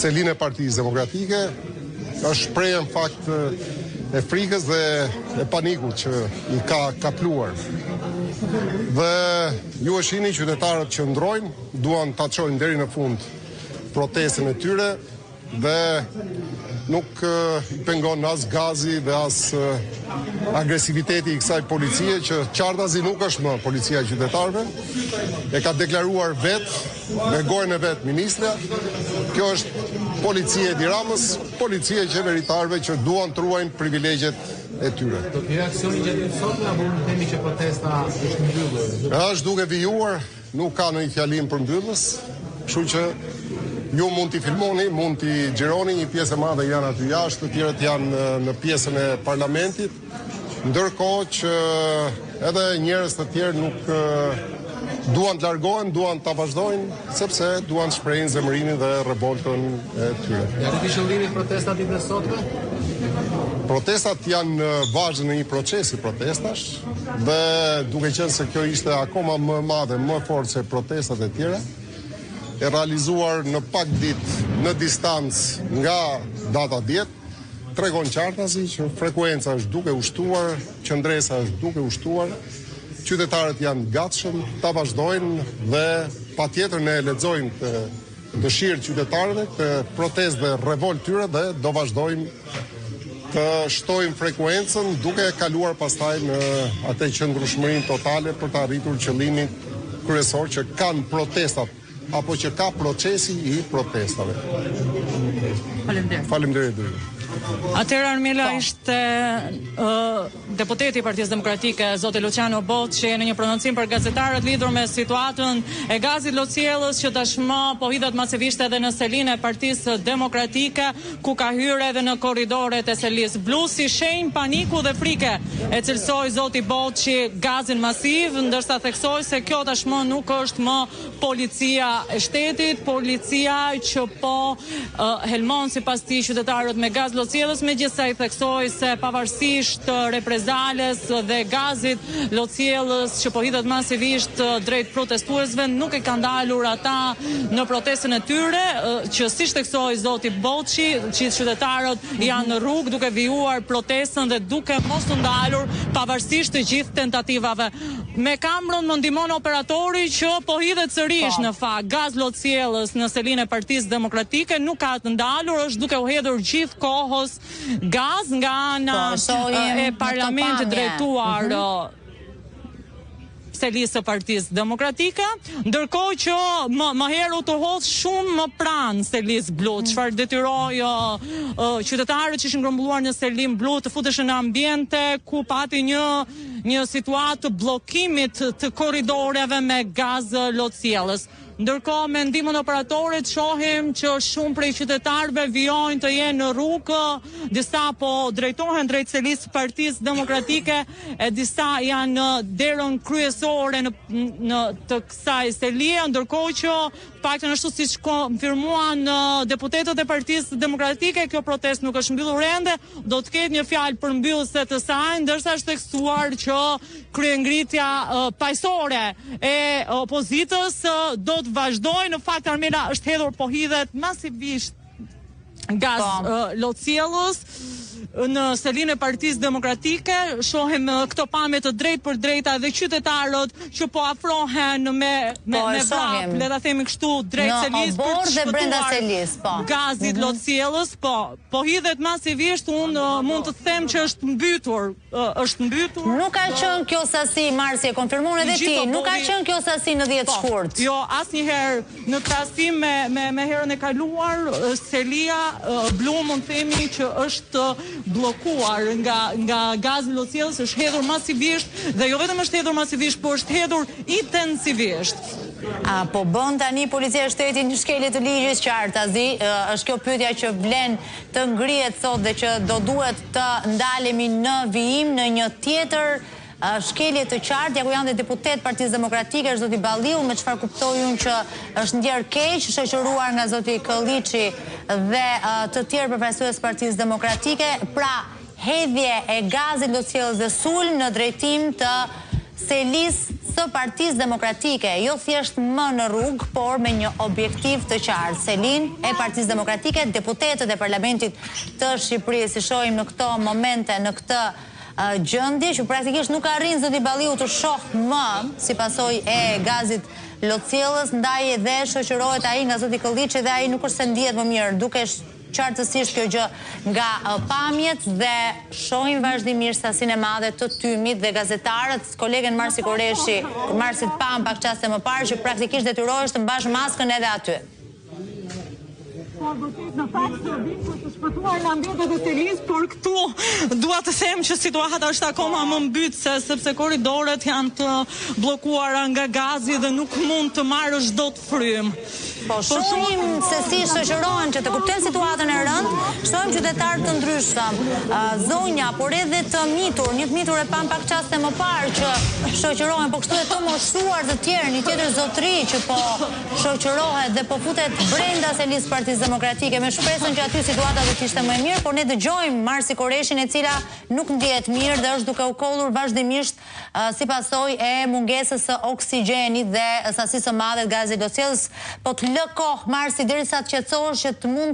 selinë e Partisë Demokratike është shprehje në fakt e frikës dhe e panikut që i ka kapluar. Dhe ju e shihni qytetarët që ndrojnë, duan ta çojnë deri në fund protestën e tyre dhe nuk i pengon as gazi dhe as agresiviteti i kësaj policie që qartazi nuk është më policia e qytetarëve. E ka deklaruar me gojën e vet ministra. Kjo është policia e Tiranës, policia e qeveritarëve që duan të ruajnë privilegjet e tyre. Do të reaksioni gjatë sot apo mund të themi që protesta është mbyllur? Është duke vijuar, nuk ka ndonjë fjalim për mbyllës, kështu që ju mund t'i filmoni, mund t'i xhironi, një pjesë e madhe janë aty jashtë, të tjerët janë në pjesën e parlamentit, ndërkohë që edhe njerëz të tjerë nuk duan të largohen, duan ta vazhdojnë, sepse duan të shprehin zemërimin dhe revoltën e tyre. Ja të qëllimi protestat i sotme? Protestat janë vazhdim në një procesi protestash dhe duke qenë se kjo ishte akoma më madhe, më fort se protestat e tjera, e realizuar në pak ditë në distancë nga data 10, tregon qartasi që frekuenca është duke ushtuar, qëndresa është duke ushtuar, qytetarët janë gatshëm ta vazhdojnë dhe patjetër ne lexojmë të dëshirë qytetarëve, të protestë dhe revolt tyre dhe do vazhdojmë të shtojmë frekuencën duke kaluar pastaj në atë qëndrueshmërinë totale për të arritur qëllimin kryesor që kanë protestat apo që ka procesi i protestave. Faleminderit. Atëherë Armela ishte deputeti i Partisë Demokratike, zoti Luciano Bocci, në një prononcim për gazetarët lidhur me situatën e gazit Lociellës që tashmë po hidhet masivisht edhe në selinë e Partisë Demokratike, ku ka hyrë edhe në korridoret e selisë blu si shenjë paniku dhe frike. E cilësoi zoti Bocci gazin masiv, ndërsa theksoi se kjo tashmë nuk është më policia e shtetit, policia që po helmon sipas tij qytetarët me gaz Lociellës, megjithëse i theksoi se pavarësisht reprezales dhe gazit Lociellës që po hidhet masivisht drejt protestuesve, nuk e kanë dalur ata në protestën e tyre, që siç theksoi zoti Bocci, që qytetarët janë në rrugë duke vijuar protestën dhe duke mos u ndalur pavarësisht të gjithë tentativave. Me kamrën më ndihmon operatori që po hidhet sërish në fakt gaz Lociellës në selinë e Partisë Demokratike, nuk ka të ndalur, është duke u hedhur gjithë kohës gaz nga ana e parlamentit drejtuar selisë së Partisë Demokratike, ndërkohë që më herë u të hodh shumë më pranë selisë blu, çfarë detyroi qytetarët që ishin grumbulluar në selinë blu të futeshin në ambiente ku pati një situatë të bllokimit të korridoreve me gaz Lociellës. Ndërkohë me ndihmën e operatorit shohim që shumë prej qytetarëve vijojnë të jenë në rrugë, disa po drejtohen drejt selisë Partisë Demokratike, e disa janë në derën kryesore në të kësaj selie, ndërkohë që paktën ashtu siç konfirmuan deputetët e Partisë Demokratike, kjo protestë nuk është mbyllur ende, do të ketë një fjalë përmbyllëse të saj, ndërsa është theksuar që kryengritja paqësore e opozitës do të vazhdojë. Në fakt Armela është hedhur po hidhet masivisht gaz Lociellës në selinë e Partisë Demokratike. Shohim këto pamje të drejt për drejta dhe qytetarët që po afrohen me vrap, le ta themi kështu, drejt selisë për të shpëtuar gazit Lociellës. Po hidhet masivisht, unë mund të them që është mbytur. Nuk ka qenë kjo sasi, Marsi, e konfirmon edhe ti, nuk ka qenë kjo sasi në 10 shkurt. Jo, asnjëherë në krahasim me herën e kaluar, selia blu mund të themi që është bllokuar nga gazi Lociellës, është hedhur masivisht dhe jo vetëm është hedhur masivisht, por është hedhur intensivisht. Po bën tani policia e shtetit një shkelje të ligjit qartazi, është kjo pyetja që vlen të ngrihet sot dhe që do duhet të ndalemi në vijim në një tjetër shkelje të qartë, ku janë dhe deputet Partisë Demokratike, është zoti Balliu, me çfarë kuptoj unë që është ndjer keq, shoqëruar nga zoti Kolliçi dhe të tjerë përfaqësues Partisë Demokratike, pra hedhje e gazit Lociellës dhe sul në drejtim të selisë së Partisë Demokratike, jo thjesht më në rrugë, por me një objektiv të qartë. Selin e Partisë Demokratike, deputetët e Parlamentit të Shqipërisë, si shohim në këto momente, në këtë gjendje, që praktikisht nuk arrin zoti Balliu të shohë më si pasojë e gazit Lociellës, ndaj edhe shoqërohet ai nga zoti Kolliçi dhe ai nuk është se ndihet më mirë, duke qartësisht kjo gjë nga pamjet dhe shohim vazhdimisht sasinë e madhe të tymit dhe gazetarët, kolegen Marsi Koreshi, Marsit pam pak çaste më parë që praktikisht detyrohesh të mbash maskën edhe aty. Në fakt të shpëtuar nga mbetet e Selis, por këtu dua të them që situata është akoma më mbytëse, sepse korridoret janë të bllokuara nga gazi dhe nuk mund të marrësh dot frym. Po shohim se si shoqërohen, që të kuptojnë situatën e rëndë, shohim qytetarë të ndryshëm, zonja, por edhe të mitur, një të mitur e pam pak çaste më parë që shoqërohen, po kështu e të moshuar të tjerë, një tjetër zotëri që po shoqërohet dhe po futet brenda Selisë Partisë Demokratike me shpresën që aty situata do të ishte më e mirë, por ne dëgjojmë Marsi Koreshin e cila nuk ndihet mirë dhe është duke u kollur vazhdimisht si pasojë e mungesës së oksigjenit dhe sasisë së madhe të gazit Lociellës. Po të lë kohë Marsi derisa të qetësohesh që të mund